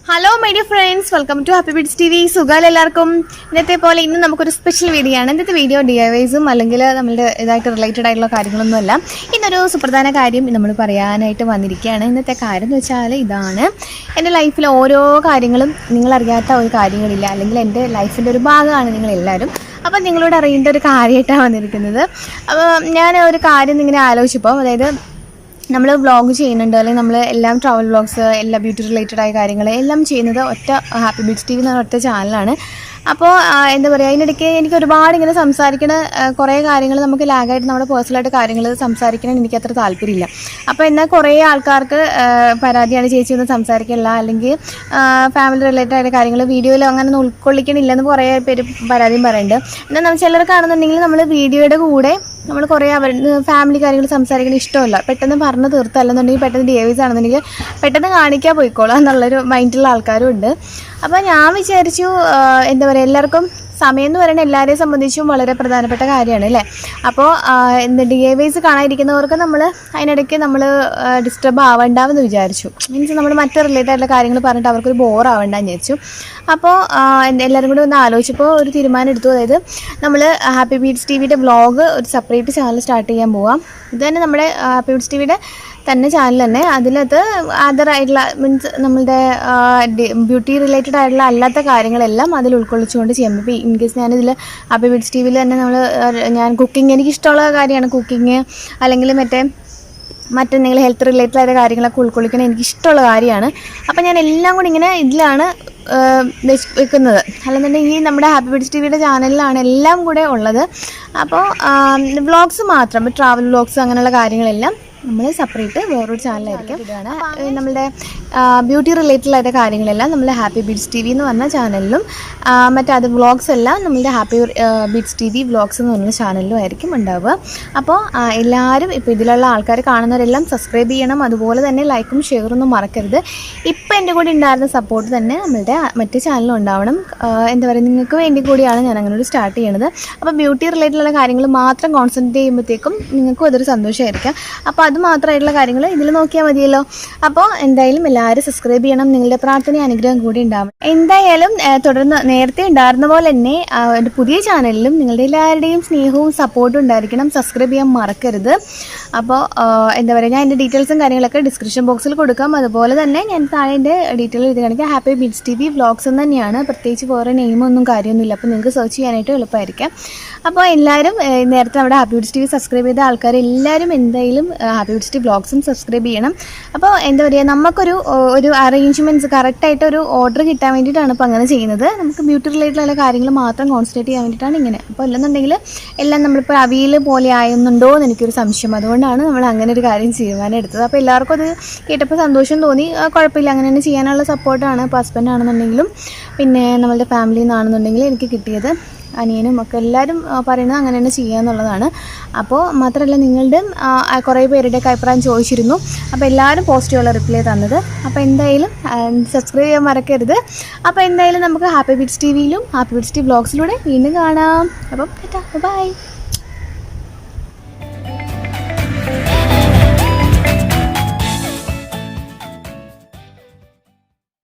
Hello my dear friends, welcome to happybeadstv. സുഖാൽ എല്ലാവർക്കും. ഇന്നത്തെ പോലെ ഇന്ന് നമുക്കൊരു സ്പെഷ്യൽ വീഡിയോ ആണ്. ഇന്നത്തെ വീഡിയോ DIYസും അല്ലെങ്കിൽ നമ്മളുടെ ഇതായിട്ട് റിലേറ്റഡ് ആയിട്ടുള്ള കാര്യങ്ങളൊന്നുമല്ല. ഇന്നൊരു സുപ്രധാന കാര്യം നമ്മൾ പറയാനായിട്ട് വന്നിരിക്കുകയാണ്. ഇന്നത്തെ കാര്യം എന്ന് വെച്ചാൽ ഇതാണ്, എൻ്റെ ലൈഫിൽ ഓരോ കാര്യങ്ങളും നിങ്ങളറിയാത്ത ഒരു കാര്യങ്ങളില്ല, അല്ലെങ്കിൽ എൻ്റെ ലൈഫിൻ്റെ ഒരു ഭാഗമാണ് നിങ്ങളെല്ലാവരും. അപ്പം നിങ്ങളോട് അറിയേണ്ട ഒരു കാര്യമായിട്ടാണ് വന്നിരിക്കുന്നത്. അപ്പോൾ ഞാൻ ഒരു കാര്യം ഇങ്ങനെ ആലോചിച്ചപ്പോൾ, അതായത് നമ്മൾ വ്ളോഗ് ചെയ്യുന്നുണ്ട്, അല്ലെങ്കിൽ നമ്മൾ എല്ലാം ട്രാവൽ വ്ളോഗ്സ്, എല്ലാ ബ്യൂട്ടി റിലേറ്റഡ് ആയ കാര്യങ്ങൾ എല്ലാം ചെയ്യുന്നത് ഒറ്റ happybeadstv എന്ന് പറഞ്ഞ ഒറ്റ ചാനലാണ്. അപ്പോൾ എന്താ പറയുക, അതിനിടയ്ക്ക് എനിക്ക് ഒരുപാട് ഇങ്ങനെ സംസാരിക്കണ കുറേ കാര്യങ്ങൾ നമുക്ക് ലാഗായിട്ട് നമ്മുടെ പേഴ്സണലായിട്ട് കാര്യങ്ങൾ സംസാരിക്കണം എനിക്ക് അത്ര താല്പര്യമില്ല. അപ്പോൾ എന്നാൽ കുറേ ആൾക്കാർക്ക് പരാതിയാണ്, ചേച്ചി ഒന്നും സംസാരിക്കില്ല, അല്ലെങ്കിൽ ഫാമിലി റിലേറ്റഡ് ആയ കാര്യങ്ങൾ വീഡിയോയിൽ അങ്ങനെ ഒന്നും ഉൾക്കൊള്ളിക്കണില്ലെന്ന് കുറേ പേര് പരാതിയും പറയുന്നുണ്ട്. എന്നാൽ നമ്മൾ ചിലർക്കാണെന്നുണ്ടെങ്കിൽ നമ്മൾ വീഡിയോയുടെ കൂടെ നമ്മൾ കുറേ ഫാമിലി കാര്യങ്ങൾ സംസാരിക്കുന്നത് ഇഷ്ടമല്ല, പെട്ടെന്ന് പറഞ്ഞ് തീർത്തല്ലെന്നുണ്ടെങ്കിൽ പെട്ടെന്ന് DIYs ആണെന്നുണ്ടെങ്കിൽ പെട്ടെന്ന് കാണിക്കാൻ പോയിക്കോളാം എന്നുള്ളൊരു മൈൻഡുള്ള ആൾക്കാരും ഉണ്ട്. അപ്പോൾ ഞാൻ വിചാരിച്ചു, എന്താ പറയുക, എല്ലാവർക്കും സമയം എന്ന് പറയുന്നത് എല്ലാവരെയും സംബന്ധിച്ചും വളരെ പ്രധാനപ്പെട്ട കാര്യമാണ് അല്ലേ. അപ്പോൾ DIYs കാണാതിരിക്കുന്നവർക്ക് നമ്മൾ അതിനിടയ്ക്ക് നമ്മൾ ഡിസ്റ്റർബ് ആവണ്ടെന്ന് വിചാരിച്ചു. മീൻസ് നമ്മൾ മറ്റ് റിലേറ്റഡ് ആയിട്ടുള്ള കാര്യങ്ങൾ പറഞ്ഞിട്ട് അവർക്കൊരു ബോർ ആവണ്ടെന്ന് വിചാരിച്ചു. അപ്പോൾ എല്ലാവരും കൂടി ഒന്ന് ആലോചിച്ചപ്പോൾ ഒരു തീരുമാനം എടുത്തു. അതായത് നമ്മൾ happybeadstv വ്ളോഗ് ഒരു സെപ്പറേറ്റ് ചാനൽ സ്റ്റാർട്ട് ചെയ്യാൻ പോവാം. ഇത് തന്നെ നമ്മുടെ happybeadstv തന്നെ ചാനൽ തന്നെ, അതിനകത്ത് അതർ ആയിട്ടുള്ള മീൻസ് നമ്മളുടെ ബ്യൂട്ടി റിലേറ്റഡ് ആയിട്ടുള്ള അല്ലാത്ത കാര്യങ്ങളെല്ലാം അതിൽ ഉൾക്കൊള്ളിച്ചുകൊണ്ട് ചെയ്യാം. ഇപ്പോൾ ഇൻ കേസ് ഞാനിതിൽ happybeadstv തന്നെ ഞാൻ കുക്കിംഗ്, എനിക്കിഷ്ടമുള്ള കാര്യമാണ് കുക്കിങ്, അല്ലെങ്കിൽ മറ്റെന്തെങ്കിലും ഹെൽത്ത് റിലേറ്റഡ് ആയ കാര്യങ്ങളൊക്കെ ഉൾക്കൊള്ളിക്കണം എനിക്കിഷ്ടമുള്ള കാര്യമാണ്. അപ്പോൾ ഞാൻ എല്ലാം കൂടി ഇങ്ങനെ ഇതിലാണ് വെക്കുന്നത്. അല്ലെന്നുണ്ടെങ്കിൽ നമ്മുടെ happybeadstv ചാനലിലാണ് എല്ലാം കൂടെ ഉള്ളത്. അപ്പോൾ വ്ളോഗ്സ് മാത്രം, ട്രാവൽ വ്ളോഗ്സ് അങ്ങനെയുള്ള കാര്യങ്ങളെല്ലാം നമ്മൾ സെപ്പറേറ്റ് വേറൊരു ചാനലായിരിക്കും ഇതാണ്. നമ്മളുടെ ബ്യൂട്ടി റിലേറ്റഡ് ആയിട്ട് കാര്യങ്ങളെല്ലാം നമ്മൾ happybeadstv എന്ന് പറഞ്ഞ ചാനലിലും, മറ്റത് വ്ളോഗ്സ് എല്ലാം നമ്മളുടെ happybeadstv വ്ളോഗ്സ് എന്ന് പറഞ്ഞ ചാനലിലും ആയിരിക്കും ഉണ്ടാവുക. അപ്പോൾ എല്ലാവരും ഇപ്പോൾ ഇതിലുള്ള ആൾക്കാർ കാണുന്നവരെല്ലാം സബ്സ്ക്രൈബ് ചെയ്യണം, അതുപോലെ തന്നെ ലൈക്കും ഷെയറൊന്നും മറക്കരുത്. ഇപ്പോൾ എൻ്റെ കൂടെ ഉണ്ടായിരുന്ന സപ്പോർട്ട് തന്നെ നമ്മളുടെ മറ്റേ ചാനലും ഉണ്ടാവണം. എന്താ പറയുക, നിങ്ങൾക്ക് വേണ്ടി കൂടിയാണ് ഞാൻ അങ്ങനെ ഒരു സ്റ്റാർട്ട് ചെയ്യണത്. അപ്പോൾ ബ്യൂട്ടി റിലേറ്റഡുള്ള കാര്യങ്ങൾ മാത്രം കോൺസെൻട്രേറ്റ് ചെയ്യുമ്പോഴത്തേക്കും നിങ്ങൾക്കും അതൊരു സന്തോഷമായിരിക്കാം. അപ്പോൾ അത് മാത്രമായിട്ടുള്ള കാര്യങ്ങൾ ഇതിൽ നോക്കിയാൽ മതിയല്ലോ. അപ്പോൾ എന്തായാലും എല്ലാവരും സബ്സ്ക്രൈബ് ചെയ്യണം, നിങ്ങളുടെ പ്രാർത്ഥന അനുഗ്രഹം കൂടി ഉണ്ടാവണം. എന്തായാലും തുടർന്ന് നേരത്തെ ഉണ്ടായിരുന്ന പോലെ തന്നെ ഒരു പുതിയ ചാനലിലും നിങ്ങളുടെ എല്ലാവരുടെയും സ്നേഹവും സപ്പോർട്ടും ഉണ്ടായിരിക്കണം. സബ്സ്ക്രൈബ് ചെയ്യാൻ മറക്കരുത്. അപ്പോൾ എന്താ പറയുക, ഞാൻ എൻ്റെ ഡീറ്റെയിൽസും കാര്യങ്ങളൊക്കെ ഡിസ്ക്രിപ്ഷൻ ബോക്സിൽ കൊടുക്കാം. അതുപോലെ തന്നെ ഞാൻ താഴെ എൻ്റെ ഡീറ്റെയിൽ എഴുതി കാണിക്കാം. happybeadstv വ്ളോഗ്സ് എന്ന് തന്നെയാണ്, പ്രത്യേകിച്ച് വേറെ നെയിമൊന്നും കാര്യമൊന്നുമില്ല. അപ്പോൾ നിങ്ങൾക്ക് സെർച്ച് ചെയ്യാനായിട്ട് എളുപ്പമായിരിക്കാം. അപ്പോൾ എല്ലാവരും നേരത്തെ നമ്മുടെ happybeadstv സബ്സ്ക്രൈബ് ചെയ്ത ആൾക്കാർ എല്ലാവരും എന്തായാലും happybeadstv വ്ളോഗ്സും സബ്സ്ക്രൈബ് ചെയ്യണം. അപ്പോൾ എന്താ പറയുക, നമുക്കൊരു അറേഞ്ച്മെൻറ്റ്സ് കറക്റ്റായിട്ട് ഒരു ഓർഡർ കിട്ടാൻ വേണ്ടിയിട്ടാണ് ഇപ്പോൾ അങ്ങനെ ചെയ്യുന്നത്. നമുക്ക് ബ്യൂട്ടി റിലേറ്റഡുള്ള കാര്യങ്ങൾ മാത്രം കോൺസെൻട്രേറ്റ് ചെയ്യാൻ വേണ്ടിയിട്ടാണ് ഇങ്ങനെ. അപ്പോൾ അല്ലെന്നുണ്ടെങ്കിൽ എല്ലാം നമ്മളിപ്പോൾ അവിയൽ പോലെ ആയെന്നുണ്ടോ എന്ന് എനിക്കൊരു സംശയം, അതുകൊണ്ടാണ് നമ്മൾ അങ്ങനെ ഒരു കാര്യം തീരുമാനം എടുത്തത്. അപ്പോൾ എല്ലാവർക്കും അത് കേട്ടപ്പോൾ സന്തോഷം തോന്നി. കുഴപ്പമില്ല, അങ്ങനെ തന്നെ ചെയ്യാനുള്ള സപ്പോർട്ടാണ് ഇപ്പോൾ ഹസ്ബൻഡ് ആണെന്നുണ്ടെങ്കിലും പിന്നെ നമ്മളുടെ ഫാമിലിയിൽ നിന്നാണെന്നുണ്ടെങ്കിലും എനിക്ക് കിട്ടിയത്. അനിയനും ഒക്കെ എല്ലാവരും പറയുന്നത് അങ്ങനെ തന്നെ ചെയ്യുക എന്നുള്ളതാണ്. അപ്പോൾ മാത്രമല്ല, നിങ്ങളുടെ കുറേ പേരുടെയൊക്കെ അഭിപ്രായം ചോദിച്ചിരുന്നു. അപ്പോൾ എല്ലാവരും പോസിറ്റീവുള്ള റിപ്ലൈ തന്നത്. അപ്പോൾ എന്തായാലും സബ്സ്ക്രൈബ് ചെയ്യാൻ മറക്കരുത്. അപ്പോൾ എന്തായാലും നമുക്ക് happybeadstv യിലും happybeadstv വ്ളോഗ്സിലൂടെ വീണ്ടും കാണാം. അപ്പം ബൈ.